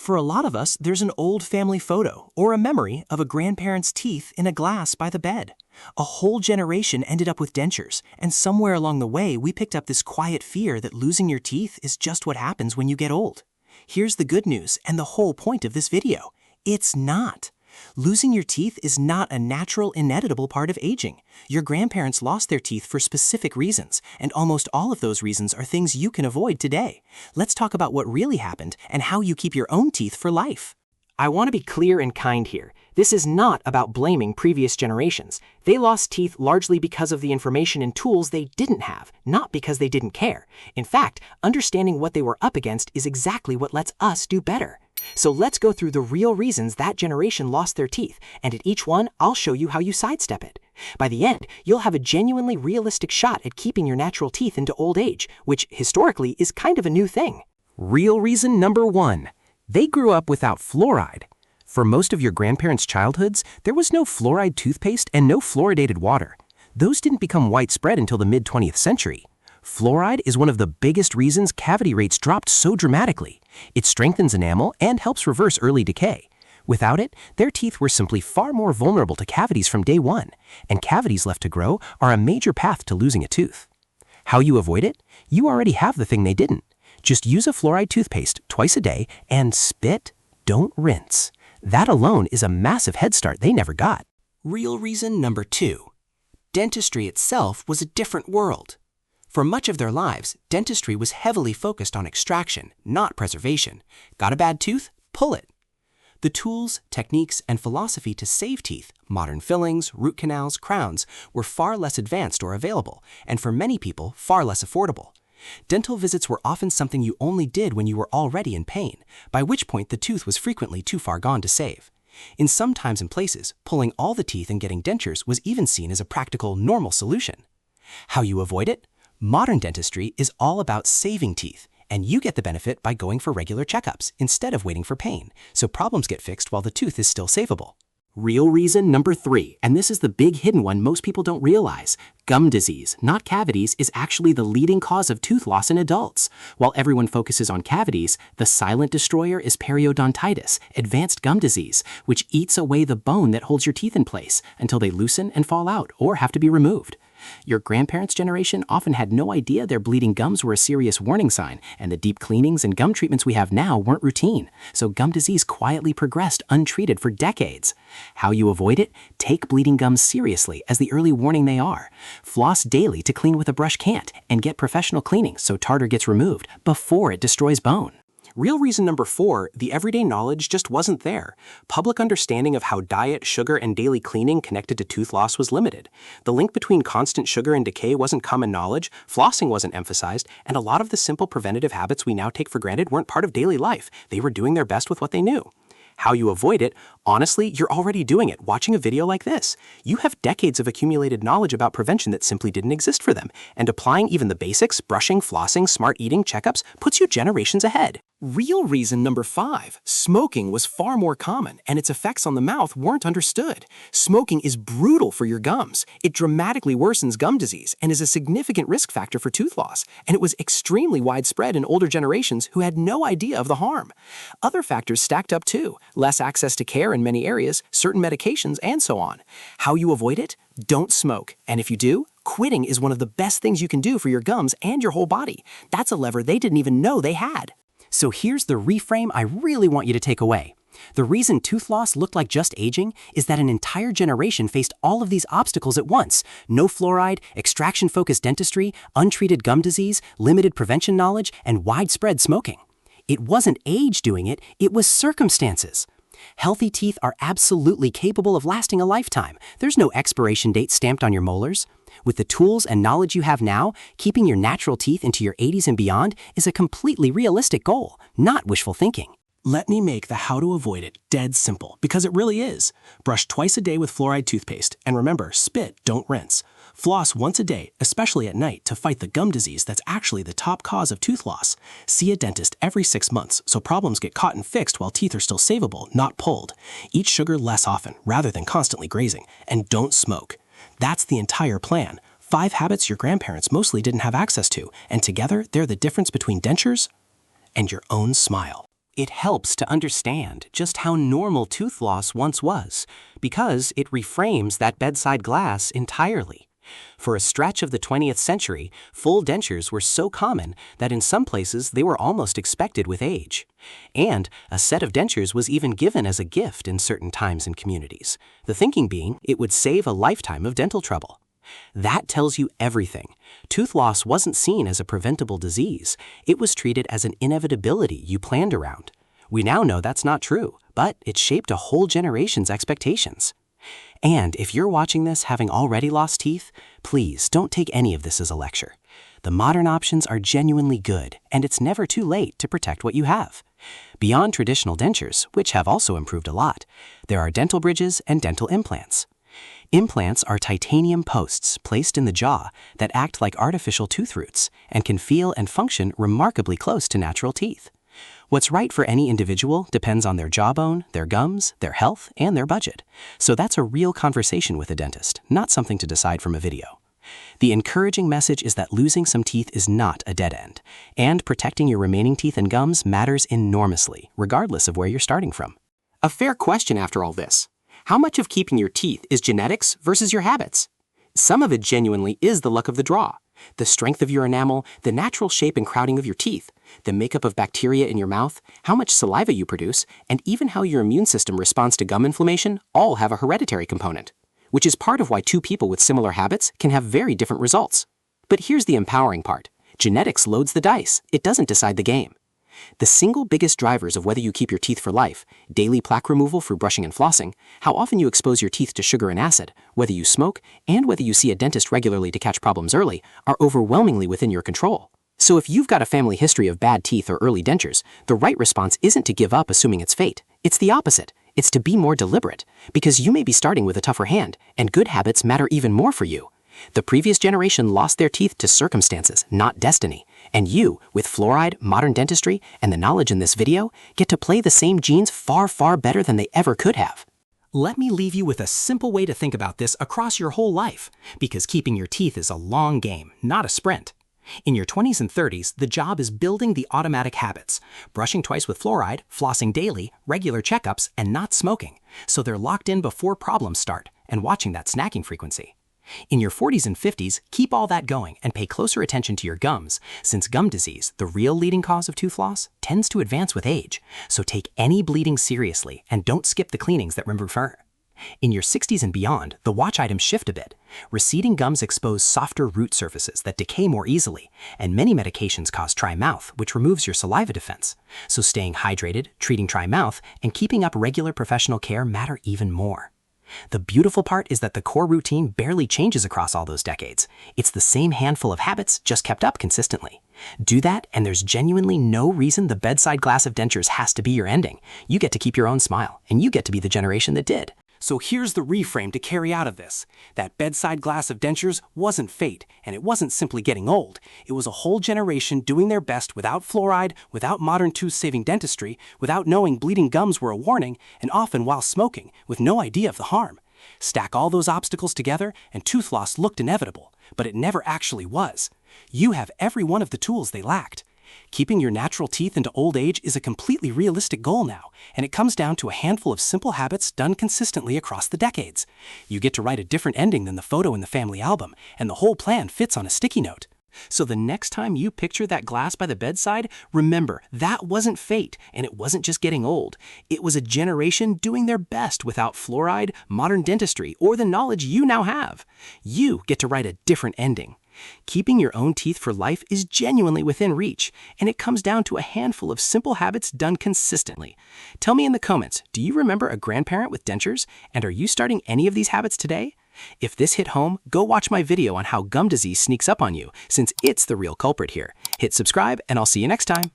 For a lot of us, there's an old family photo or a memory of a grandparent's teeth in a glass by the bed. A whole generation ended up with dentures, and somewhere along the way we picked up this quiet fear that losing your teeth is just what happens when you get old. Here's the good news and the whole point of this video. It's not. Losing your teeth is not a natural, inevitable part of aging. Your grandparents lost their teeth for specific reasons, and almost all of those reasons are things you can avoid today. Let's talk about what really happened and how you keep your own teeth for life. I want to be clear and kind here. This is not about blaming previous generations. They lost teeth largely because of the information and tools they didn't have, not because they didn't care. In fact, understanding what they were up against is exactly what lets us do better. So let's go through the real reasons that generation lost their teeth, and at each one, I'll show you how you sidestep it. By the end, you'll have a genuinely realistic shot at keeping your natural teeth into old age, which historically is kind of a new thing. Real reason number 1. They grew up without fluoride. For most of your grandparents' childhoods, there was no fluoride toothpaste and no fluoridated water. Those didn't become widespread until the mid-20th century. Fluoride is one of the biggest reasons cavity rates dropped so dramatically. It strengthens enamel and helps reverse early decay. Without it, their teeth were simply far more vulnerable to cavities from day one, and cavities left to grow are a major path to losing a tooth. How you avoid it? You already have the thing they didn't. Just use a fluoride toothpaste twice a day and spit, don't rinse. That alone is a massive head start they never got. Real reason number 2. Dentistry itself was a different world. For much of their lives, dentistry was heavily focused on extraction, not preservation. Got a bad tooth? Pull it. The tools, techniques, and philosophy to save teeth, modern fillings, root canals, crowns, were far less advanced or available, and for many people, far less affordable. Dental visits were often something you only did when you were already in pain, by which point the tooth was frequently too far gone to save. In some times and places, pulling all the teeth and getting dentures was even seen as a practical, normal solution. How you avoid it? Modern dentistry is all about saving teeth, and you get the benefit by going for regular checkups instead of waiting for pain, so problems get fixed while the tooth is still savable. Real reason number 3, and this is the big hidden one most people don't realize. Gum disease, not cavities, is actually the leading cause of tooth loss in adults. While everyone focuses on cavities, the silent destroyer is periodontitis, advanced gum disease, which eats away the bone that holds your teeth in place until they loosen and fall out or have to be removed. Your grandparents' generation often had no idea their bleeding gums were a serious warning sign, and the deep cleanings and gum treatments we have now weren't routine, so gum disease quietly progressed untreated for decades. How you avoid it? Take bleeding gums seriously as the early warning they are. Floss daily to clean with a brush can't, and get professional cleaning so tartar gets removed before it destroys bone. Real reason number 4, the everyday knowledge just wasn't there. Public understanding of how diet, sugar, and daily cleaning connected to tooth loss was limited. The link between constant sugar and decay wasn't common knowledge, flossing wasn't emphasized, and a lot of the simple preventative habits we now take for granted weren't part of daily life. They were doing their best with what they knew. How you avoid it? Honestly, you're already doing it watching a video like this. You have decades of accumulated knowledge about prevention that simply didn't exist for them, and applying even the basics, brushing, flossing, smart eating, checkups, puts you generations ahead. Real reason number 5, smoking was far more common, and its effects on the mouth weren't understood. Smoking is brutal for your gums. It dramatically worsens gum disease and is a significant risk factor for tooth loss, and it was extremely widespread in older generations who had no idea of the harm. Other factors stacked up too: less access to care in many areas, certain medications, and so on. How you avoid it? Don't smoke, and if you do, quitting is one of the best things you can do for your gums and your whole body. That's a lever they didn't even know they had. So here's the reframe I really want you to take away. The reason tooth loss looked like just aging is that an entire generation faced all of these obstacles at once: no fluoride, extraction-focused dentistry, untreated gum disease, limited prevention knowledge, and widespread smoking. It wasn't age doing it, it was circumstances. Healthy teeth are absolutely capable of lasting a lifetime. There's no expiration date stamped on your molars. With the tools and knowledge you have now, keeping your natural teeth into your 80s and beyond is a completely realistic goal, not wishful thinking. Let me make the how to avoid it dead simple, because it really is. Brush twice a day with fluoride toothpaste, and remember, spit, don't rinse. Floss once a day, especially at night, to fight the gum disease that's actually the top cause of tooth loss. See a dentist every 6 months, so problems get caught and fixed while teeth are still savable, not pulled. Eat sugar less often, rather than constantly grazing, and don't smoke. That's the entire plan. 5 habits your grandparents mostly didn't have access to, and together they're the difference between dentures and your own smile. It helps to understand just how normal tooth loss once was, because it reframes that bedside glass entirely. For a stretch of the 20th century, full dentures were so common that in some places they were almost expected with age. And a set of dentures was even given as a gift in certain times and communities, the thinking being it would save a lifetime of dental trouble. That tells you everything. Tooth loss wasn't seen as a preventable disease. It was treated as an inevitability you planned around. We now know that's not true, but it shaped a whole generation's expectations. And if you're watching this having already lost teeth, please don't take any of this as a lecture. The modern options are genuinely good, and it's never too late to protect what you have. Beyond traditional dentures, which have also improved a lot, there are dental bridges and dental implants. Implants are titanium posts placed in the jaw that act like artificial tooth roots and can feel and function remarkably close to natural teeth. What's right for any individual depends on their jawbone, their gums, their health, and their budget. So that's a real conversation with a dentist, not something to decide from a video. The encouraging message is that losing some teeth is not a dead end, and protecting your remaining teeth and gums matters enormously, regardless of where you're starting from. A fair question after all this. How much of keeping your teeth is genetics versus your habits? Some of it genuinely is the luck of the draw. The strength of your enamel, the natural shape and crowding of your teeth, the makeup of bacteria in your mouth, how much saliva you produce, and even how your immune system responds to gum inflammation all have a hereditary component, which is part of why two people with similar habits can have very different results. But here's the empowering part. Genetics loads the dice. It doesn't decide the game. The single biggest drivers of whether you keep your teeth for life, daily plaque removal through brushing and flossing, how often you expose your teeth to sugar and acid, whether you smoke, and whether you see a dentist regularly to catch problems early, are overwhelmingly within your control. So if you've got a family history of bad teeth or early dentures, the right response isn't to give up assuming it's fate. It's the opposite. It's to be more deliberate, because you may be starting with a tougher hand, and good habits matter even more for you. The previous generation lost their teeth to circumstances, not destiny. And you, with fluoride, modern dentistry, and the knowledge in this video, get to play the same genes far, far better than they ever could have. Let me leave you with a simple way to think about this across your whole life, because keeping your teeth is a long game, not a sprint. In your 20s and 30s, the job is building the automatic habits, brushing twice with fluoride, flossing daily, regular checkups, and not smoking, so they're locked in before problems start, and watching that snacking frequency. In your 40s and 50s, keep all that going and pay closer attention to your gums, since gum disease, the real leading cause of tooth loss, tends to advance with age, so take any bleeding seriously and don't skip the cleanings that refer. In your 60s and beyond, the watch items shift a bit. Receding gums expose softer root surfaces that decay more easily, and many medications cause dry mouth, which removes your saliva defense. So staying hydrated, treating dry mouth, and keeping up regular professional care matter even more. The beautiful part is that the core routine barely changes across all those decades. It's the same handful of habits, just kept up consistently. Do that, and there's genuinely no reason the bedside glass of dentures has to be your ending. You get to keep your own smile, and you get to be the generation that did. So here's the reframe to carry out of this. That bedside glass of dentures wasn't fate, and it wasn't simply getting old. It was a whole generation doing their best without fluoride, without modern tooth-saving dentistry, without knowing bleeding gums were a warning, and often while smoking, with no idea of the harm. Stack all those obstacles together, and tooth loss looked inevitable, but it never actually was. You have every one of the tools they lacked. Keeping your natural teeth into old age is a completely realistic goal now, and it comes down to a handful of simple habits done consistently across the decades. You get to write a different ending than the photo in the family album, and the whole plan fits on a sticky note. So the next time you picture that glass by the bedside, remember, that wasn't fate, and it wasn't just getting old. It was a generation doing their best without fluoride, modern dentistry, or the knowledge you now have. You get to write a different ending. Keeping your own teeth for life is genuinely within reach, and it comes down to a handful of simple habits done consistently. Tell me in the comments, do you remember a grandparent with dentures, and are you starting any of these habits today? If this hit home, go watch my video on how gum disease sneaks up on you, since it's the real culprit here. Hit subscribe, and I'll see you next time.